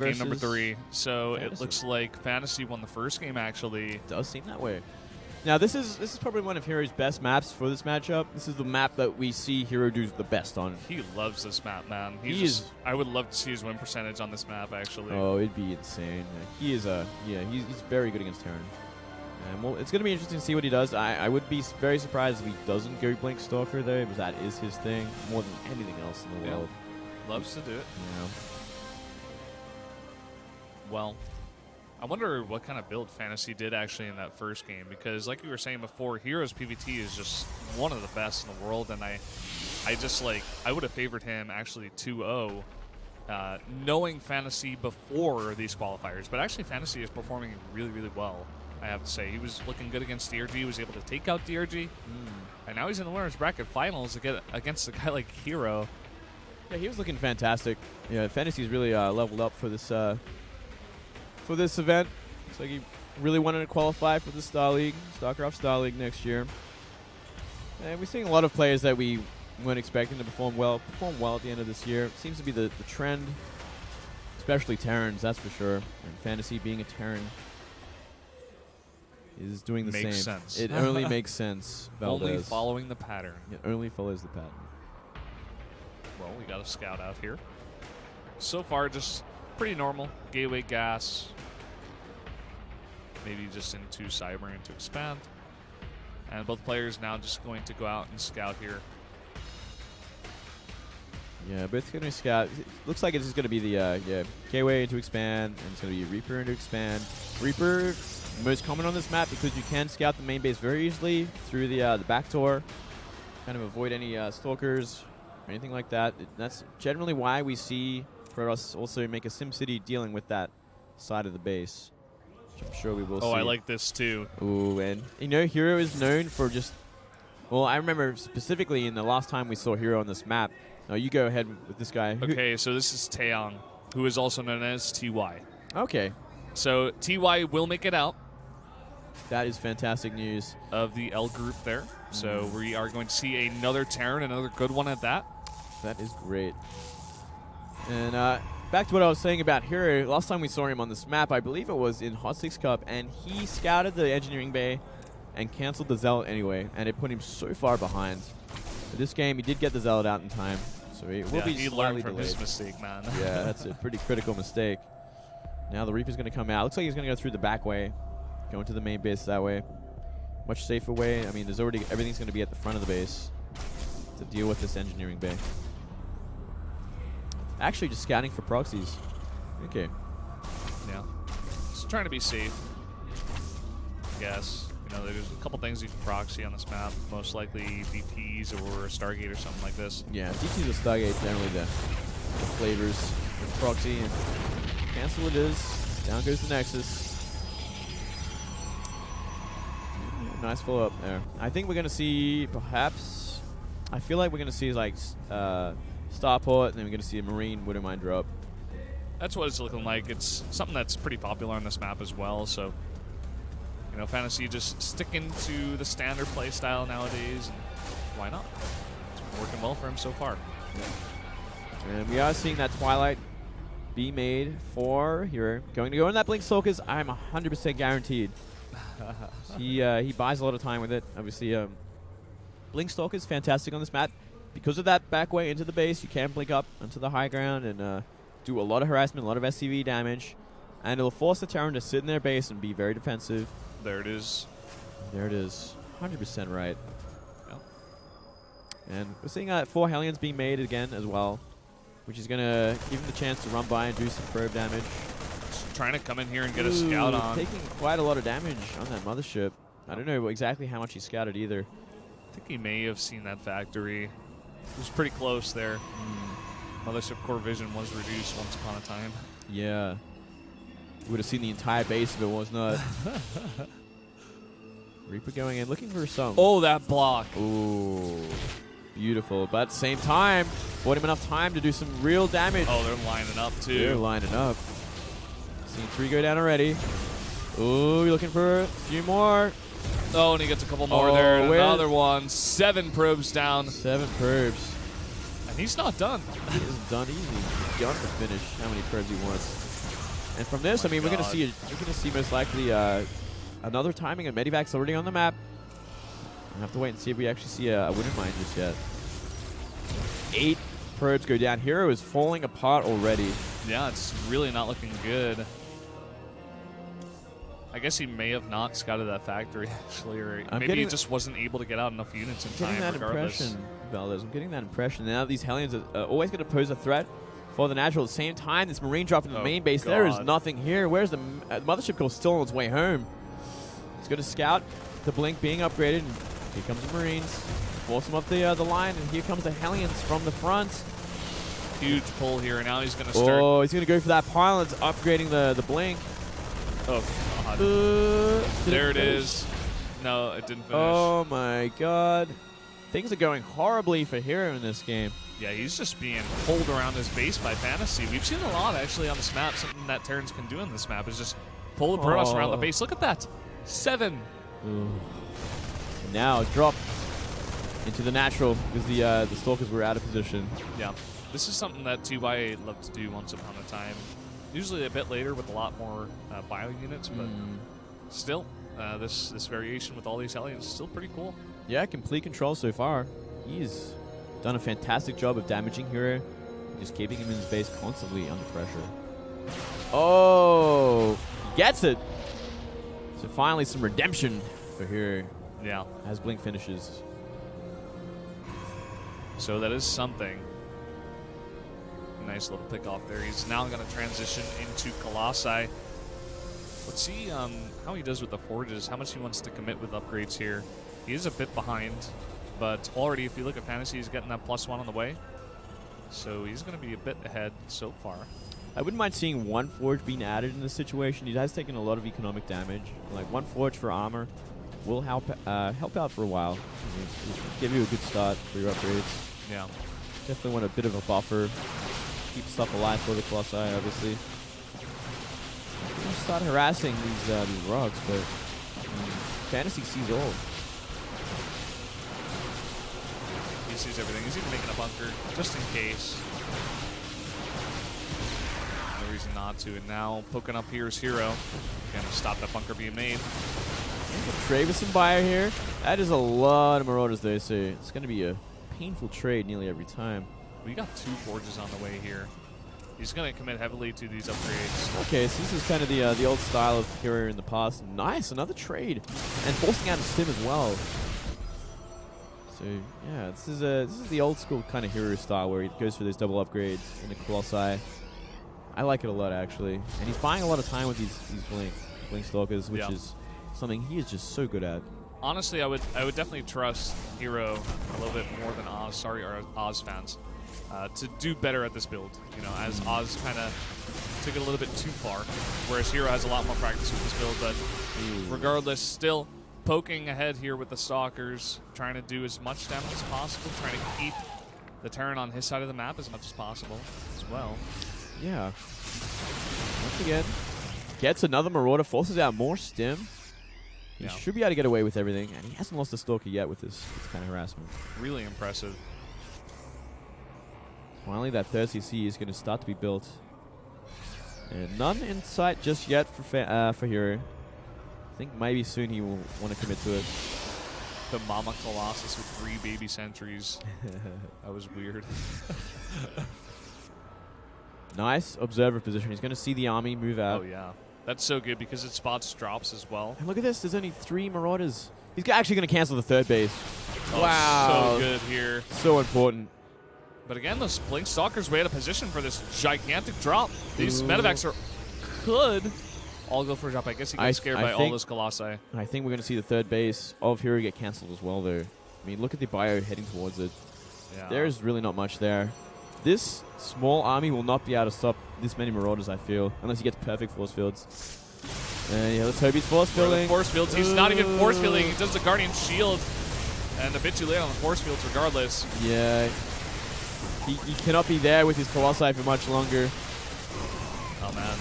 Game number 3. So it looks like FanTaSy won the first game, actually. It does seem that way. Now, this is probably one of herO's best maps for this matchup. This is the map that we see herO do the best on. He loves this map, man. I would love to see his win percentage on this map, actually. Oh, it'd be insane. He is he's very good against Terran. And well, it's going to be interesting to see what he does. I would be very surprised if he doesn't go Blink Stalker, though, because that is his thing more than anything else in the world. Loves to do it. Yeah. Well, I wonder what kind of build FanTaSy did actually in that first game, because like we were saying before, herO's PvT is just one of the best in the world, and I would have favored him actually 2-0, knowing FanTaSy before these qualifiers. But actually FanTaSy is performing really, really well, I have to say. He was looking good against DRG, he was able to take out DRG, and now he's in the winners bracket finals against a guy like herO. Yeah, he was looking fantastic. Yeah, FanTaSy's really leveled up for this event. Looks like he really wanted to qualify for the Starleague, Starcraft2 next year. And we're seeing a lot of players that we weren't expecting to perform well at the end of this year. It seems to be the trend, especially Terrans, that's for sure. And FanTaSy being a Terran is doing the same. Makes sense. It only makes sense. Valdez. Only following the pattern. It only follows the pattern. Well, we got a scout out here. So far, just pretty normal. Gateway gas. Maybe just into Cyber to expand. And both players now just going to go out and scout here. Yeah, both going to scout. It looks like it's just going to be the Gateway into expand, and it's going to be Reaper into expand. Reaper, most common on this map because you can scout the main base very easily through the back door. Kind of avoid any stalkers or anything like that. That's generally why we see for us also make a SimCity dealing with that side of the base, which I'm sure we will see. Oh, I like this too. Ooh, and you know, herO is known for just, well, I remember specifically in the last time we saw herO on this map. Now you go ahead with this guy. Okay, so this is Taeyong, who is also known as TY. Okay. So TY will make it out. That is fantastic news. Of the L group there. So we are going to see another Terran, another good one at that. That is great. And back to what I was saying about herO, last time we saw him on this map, I believe it was in Hot 6 Cup, and he scouted the engineering bay and canceled the Zealot anyway, and it put him so far behind. But this game, he did get the Zealot out in time, so he will be he slightly learned from delayed. his mistake, man. Yeah, that's a pretty critical mistake. Now the Reaper's going to come out. Looks like he's going to go through the back way, go into the main base that way. Much safer way. I mean, there's already everything's going to be at the front of the base to deal with this engineering bay. Actually, just scouting for proxies. Okay. Yeah. Just trying to be safe. I guess. You know, there's a couple things you can proxy on this map. Most likely DTs or a Stargate or something like this. Yeah, DTs or Stargate, generally the flavors of proxy. And cancel it is. Down goes the Nexus. Nice follow-up there. I think we're going to see, perhaps, I feel like we're going to see, like, Starport, and then we're going to see a Marine Widowmine drop. That's what it's looking like. It's something that's pretty popular on this map as well, so, you know, FanTaSy just sticking to the standard play style nowadays, and why not? It's been working well for him so far. And we are seeing that Twilight be made for herO. Going to go in that Blink Stalkers, I'm 100% guaranteed. He buys a lot of time with it. Obviously, Blink Stalkers fantastic on this map. Because of that back way into the base, you can blink up onto the high ground and do a lot of harassment, a lot of SCV damage. And it'll force the Terran to sit in their base and be very defensive. There it is. There it is. 100% right. Yep. And we're seeing 4 Hellions being made again as well, which is going to give him the chance to run by and do some probe damage. Just trying to come in here and get a scout on. Taking quite a lot of damage on that mothership. I don't know exactly how much he scouted either. I think he may have seen that factory. It was pretty close there. Mothership core vision was reduced once upon a time. Yeah. You would have seen the entire base if it was not. Reaper going in, looking for some. Oh, that block. Ooh. Beautiful. But at the same time, bought him enough time to do some real damage. Oh, they're lining up, too. They're lining up. Seen 3 go down already. Ooh, you're looking for a few more. Oh, and he gets a couple more there. And another one. 7 probes down. 7 probes. And he's not done. He isn't done easy. He's got to finish how many probes he wants. And from this, I mean, we're going to see most likely another timing, and Medivac's already on the map. We'll have to wait and see if we actually see a win in mind just yet. 8 probes go down. herO is falling apart already. Yeah, it's really not looking good. I guess he may have not scouted that factory, actually, or maybe he just wasn't able to get out enough units in time, regardless. Impression, Valdez. I'm getting that impression. Now these Hellions are always going to pose a threat for the natural. At the same time, this Marine drop in the main base. God. There is nothing here. Where's the Mothership Core still on its way home? He's going to scout the Blink being upgraded. And here comes the Marines. Force him up the line, and here comes the Hellions from the front. Huge pull here, and now he's going to start. Oh, he's going to go for that pylon. It's upgrading the Blink. Oh, God. There it is. No, it didn't finish. Oh, my God. Things are going horribly for herO in this game. Yeah, he's just being pulled around his base by FanTaSy. We've seen a lot, actually, on this map. Something that Terrans can do on this map is just pull the Protoss around the base. Look at that. 7. Ooh. And now drop into the natural because the Stalkers were out of position. Yeah. This is something that 2x8 loved to do once upon a time. Usually a bit later with a lot more bio units, but still, this variation with all these Hellions is still pretty cool. Yeah, complete control so far. He's done a fantastic job of damaging herO, just keeping him in his base constantly under pressure. Oh, he gets it. So finally some redemption for herO. Yeah. As Blink finishes. So that is something. Nice little pick off there. He's now going to transition into Colossi. Let's see how he does with the forges, how much he wants to commit with upgrades here. He is a bit behind, but already if you look at FanTaSy, he's getting that +1 on the way. So he's going to be a bit ahead so far. I wouldn't mind seeing 1 forge being added in this situation. He has taken a lot of economic damage. Like 1 forge for armor will help out for a while. It'll give you a good start for your upgrades. Yeah. Definitely want a bit of a buffer. Keep stuff alive for the Colossi, obviously. I'm going to start harassing these rocks, but FanTaSy sees all. He sees everything. He's even making a bunker just in case. No reason not to. And now poking up here is herO. Going to stop that bunker being made. Travis and Buyer here. That is a lot of Marauders, they say. It's going to be a painful trade nearly every time. We got 2 forges on the way here. He's going to commit heavily to these upgrades. Okay, so this is kind of the old style of herO in the past. Nice, another trade. And forcing out a sim as well. So, yeah, this is the old school kind of herO style where he goes for those double upgrades in the Colossi. I like it a lot, actually. And he's buying a lot of time with these Blink Stalkers, which is something he is just so good at. Honestly, I would definitely trust herO a little bit more than Oz. Sorry, our Oz fans. To do better at this build, you know, as Oz kind of took it a little bit too far, whereas herO has a lot more practice with this build, but regardless, still poking ahead here with the Stalkers, trying to do as much damage as possible, trying to keep the Terran on his side of the map as much as possible as well. Yeah. Once again, gets another Marauder, forces out more stim. He should be able to get away with everything, and he hasn't lost a Stalker yet with this kind of harassment. Really impressive. Finally, that third CC is going to start to be built. And none in sight just yet for herO. I think maybe soon he will want to commit to it. The Mama Colossus with 3 baby sentries. That was weird. Nice observer position. He's going to see the army move out. Oh, yeah. That's so good because it spots drops as well. And look at this. There's only 3 Marauders. He's actually going to cancel the third base. Oh, wow. So good here. So important. But again, those Blink Stalkers way out of position for this gigantic drop. These Medivacs could all go for a drop. I guess he gets scared by all those Colossi. I think we're going to see the third base of herO get cancelled as well, though. I mean, look at the bio heading towards it. Yeah. There's really not much there. This small army will not be able to stop this many Marauders, I feel, unless he gets perfect force fields. And yeah, let's hope he's force fielding. Force fields. He's not even force fielding. He does the Guardian Shield. And a bit too late on the force fields regardless. Yeah. He cannot be there with his Colossi for much longer. Oh, man.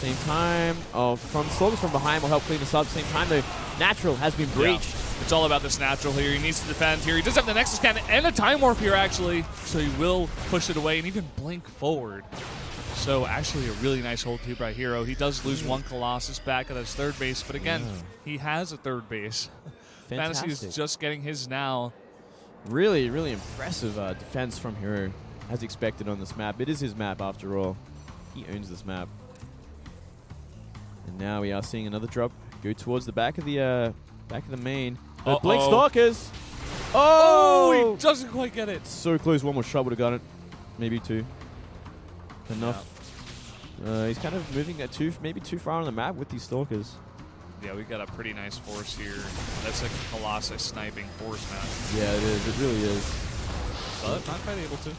Same time. Oh, from Stalkers from behind will help clean this up. Same time, the natural has been breached. Yeah. It's all about this natural here. He needs to defend here. He does have the Nexus Cannon and a Time Warp here, actually. So he will push it away and even blink forward. So actually a really nice hold too by herO. He does lose one Colossus back at his third base, but again, he has a third base. FanTaSy is just getting his now. Really, really impressive defense from herO, as expected on this map. It is his map after all. He owns this map. And now we are seeing another drop go towards the back of the main. Blink Stalkers. Oh, he doesn't quite get it. So close. One more shot would have got it. Maybe two. Enough. Yeah. He's kind of moving maybe too far on the map with these Stalkers. Yeah, we got a pretty nice force here. That's like a Colossus sniping force, man. Yeah, it is. It really is. But not quite able to.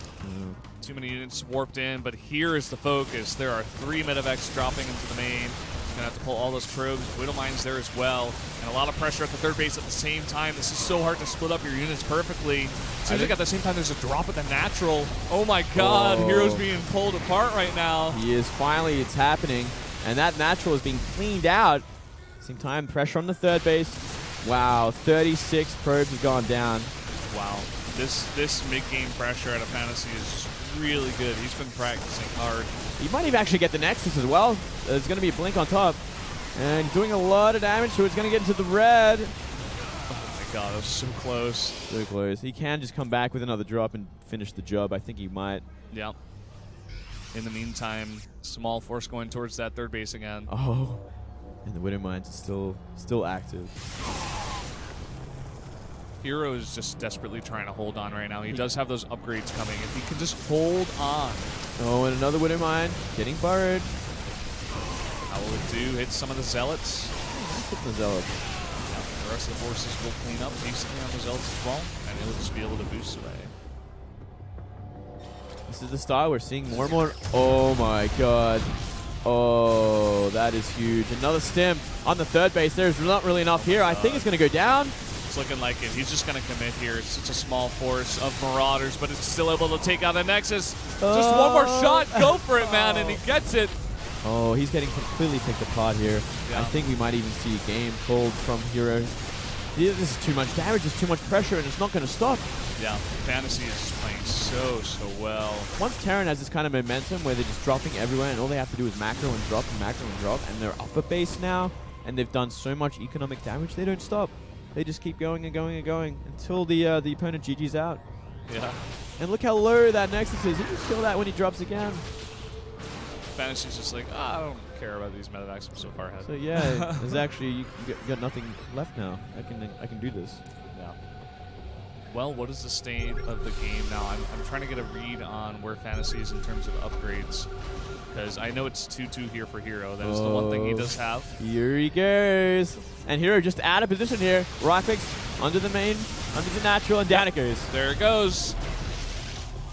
Too many units warped in, but here is the focus. There are 3 medevacs dropping into the main. Gonna have to pull all those probes. Widowmine's there as well, and a lot of pressure at the third base at the same time. This is so hard to split up your units perfectly. Seems like at the same time there's a drop at the natural. Oh my God, herO's being pulled apart right now. He is. Finally, it's happening, and that natural is being cleaned out. Same time, pressure on the third base. Wow, 36 probes have gone down. Wow, this mid-game pressure out of FanTaSy is just really good. He's been practicing hard. He might even actually get the Nexus as well. There's going to be a blink on top. And he's doing a lot of damage, so it's going to get into the red. Oh my God, that was so close. So close. He can just come back with another drop and finish the job. I think he might. Yeah. In the meantime, small force going towards that third base again. Oh. And the Widowmines is still active. herO is just desperately trying to hold on right now. He does have those upgrades coming. If he can just hold on. Oh, and another Widowmine getting burrowed. How will it do? Hit some of the Zealots. Hit the Zealots. The rest of the forces will clean up decently on the Zealots as well, and he'll just be able to boost away. This is the style we're seeing more and more. Oh my God. Oh, that is huge. Another stim on the third base. There's not really enough here. I think it's going to go down. It's looking like it. He's just going to commit here. It's such a small force of Marauders, but it's still able to take out the Nexus. Just one more shot. Go for it, man, and he gets it. Oh, he's getting completely picked apart here. Yeah. I think we might even see a game called from herO. This is too much damage. There's too much pressure, and it's not going to stop. Yeah, FanTaSy is just playing so well. Once Terran has this kind of momentum where they're just dropping everywhere, and all they have to do is macro and drop, and they're up a base now, and they've done so much economic damage, they don't stop. They just keep going and going and going until the opponent GG's out. Yeah. And look how low that Nexus is. He can kill that when he drops again. FanTaSy's just like, I don't care about these medevacs. I'm so far ahead. So yeah, there's actually you got nothing left now. I can do this. Yeah. Well, what is the state of the game now? I'm trying to get a read on where FanTaSy is in terms of upgrades, because I know it's 2-2 here for herO. That is the one thing he does have. Here he goes, and herO just out of position here. Rockpicks under the main, under the natural, and down it goes. There it goes.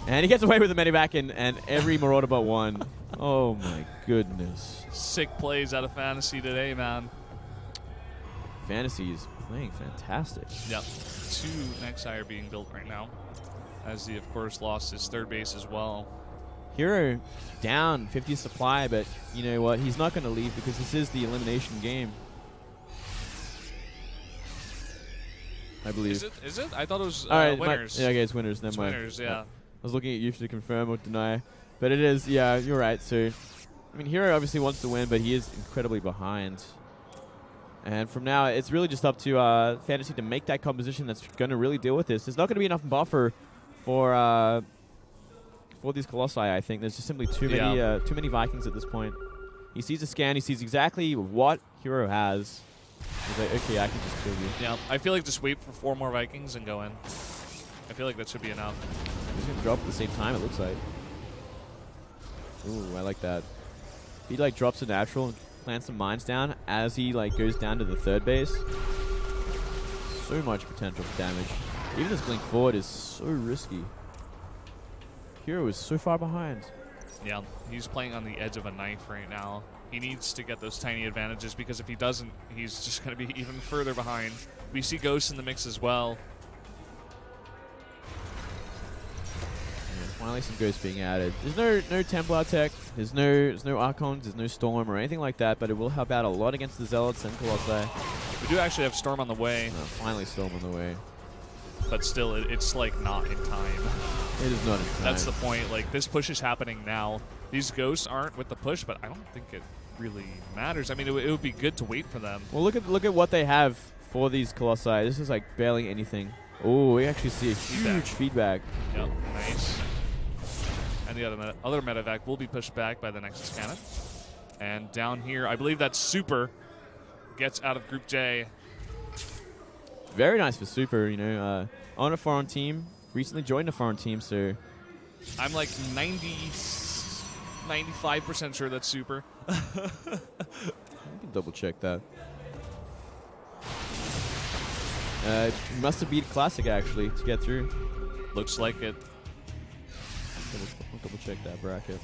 And he gets away with the medevac and every Marauder but one. Oh my goodness. Sick plays out of FanTaSy today, man. FanTaSy is playing fantastic. Yep. 2 Nexi are being built right now, as he, of course, lost his third base as well. herO down 50 supply, but you know what? He's not going to leave because this is the elimination game. I believe. Is it? I thought it was winners. Yeah, okay, it's winners. Never mind. Winners, yeah. I was looking at you to confirm or deny. But it is, yeah, you're right. So, I mean, herO obviously wants to win, but he is incredibly behind. And from now, it's really just up to FanTaSy to make that composition that's going to really deal with this. There's not going to be enough buffer for these Colossi, I think. There's just simply too many Vikings at this point. He sees a scan. He sees exactly what herO has. He's like, okay, I can just kill you. Yeah, I feel like just wait for 4 more Vikings and go in. I feel like that should be enough. He's going to drop at the same time, it looks like. Ooh, I like that. He like drops a natural and plants some mines down as he like goes down to the third base. So much potential for damage. Even this blink forward is so risky. herO is so far behind. Yeah, he's playing on the edge of a knife right now. He needs to get those tiny advantages, because if he doesn't, he's just going to be even further behind. We see Ghosts in the mix as well. Finally some Ghosts being added. There's no Templar tech, there's no Archons, there's no Storm or anything like that, but it will help out a lot against the Zealots and Colossi. We do actually have Storm on the way. Finally Storm on the way. But still, it's like not in time. It is not in time. That's the point. Like, this push is happening now. These ghosts aren't with the push, but I don't think it really matters. I mean, it would be good to wait for them. Well, look at what they have for these Colossi. This is like barely anything. Oh, we actually see a huge feedback. Yep, nice. And the other medevac will be pushed back by the Nexus Cannon. And down here, I believe that Super gets out of Group J. Very nice for Super, you know. On a foreign team, recently joined a foreign team, so... I'm like 95% sure that's Super. I can double check that. Must have beat Classic, actually, to get through. Looks like it. Double check that bracket.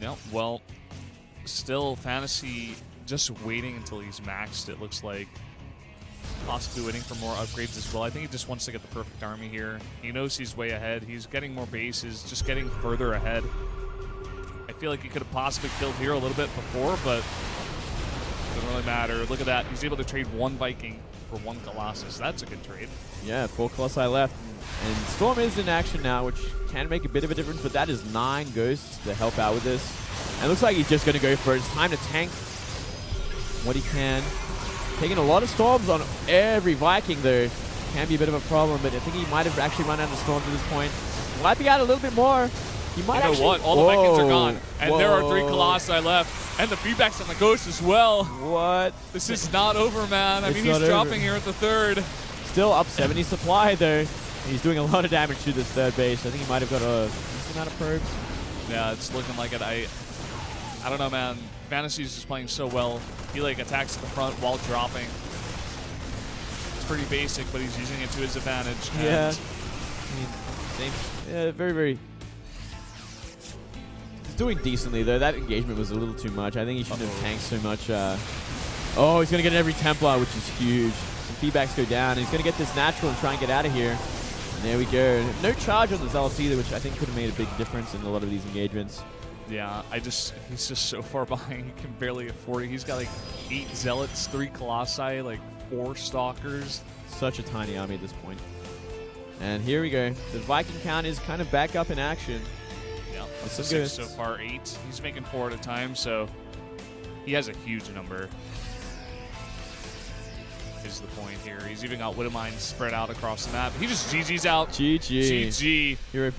Yeah, well, still FanTaSy just waiting until he's maxed, it looks like. Possibly waiting for more upgrades as well. I think he just wants to get the perfect army here. He knows he's way ahead. He's getting more bases, just getting further ahead. I feel like he could have possibly killed here a little bit before, but it doesn't really matter. Look at that. He's able to trade 1 Viking for 1 Colossus. That's a good trade. Yeah, 4 Colossi left. And Storm is in action now, which can make a bit of a difference, but that is 9 Ghosts to help out with this. And it looks like he's just going to go for it. It's time to tank what he can. Taking a lot of Storms on every Viking, though. Can be a bit of a problem, but I think he might have actually run out of Storms at this point. Might be out a little bit more. He might you know what? All the Vikings are gone. And there are 3 Colossi left. And the feedback's on the Ghost as well. What? This is not over, man. I mean, he's dropping here at the 3rd. Still up 70 supply, though. He's doing a lot of damage to this 3rd base. I think he might have got a decent amount of probes. Yeah, it's looking like it. I don't know, man. FanTaSy's just playing so well. He like attacks at the front while dropping. It's pretty basic, but he's using it to his advantage. Yeah. Very, very... He's doing decently, though. That engagement was a little too much. I think he shouldn't have tanked so much. Oh, he's going to get every Templar, which is huge. Some feedbacks go down. He's going to get this natural and try and get out of here. And there we go. No charge on the Zealots either, which I think could have made a big difference in a lot of these engagements. Yeah, he's just so far behind. He can barely afford it. He's got like 8 Zealots, 3 Colossi, like 4 Stalkers. Such a tiny army at this point. And here we go. The Viking count is kind of back up in action. Yeah, that's 6 so far, 8. He's making 4 at a time, so he has a huge number. Is the point here. He's even got Widowmine spread out across the map. He just GG's out. GG. GG. Here we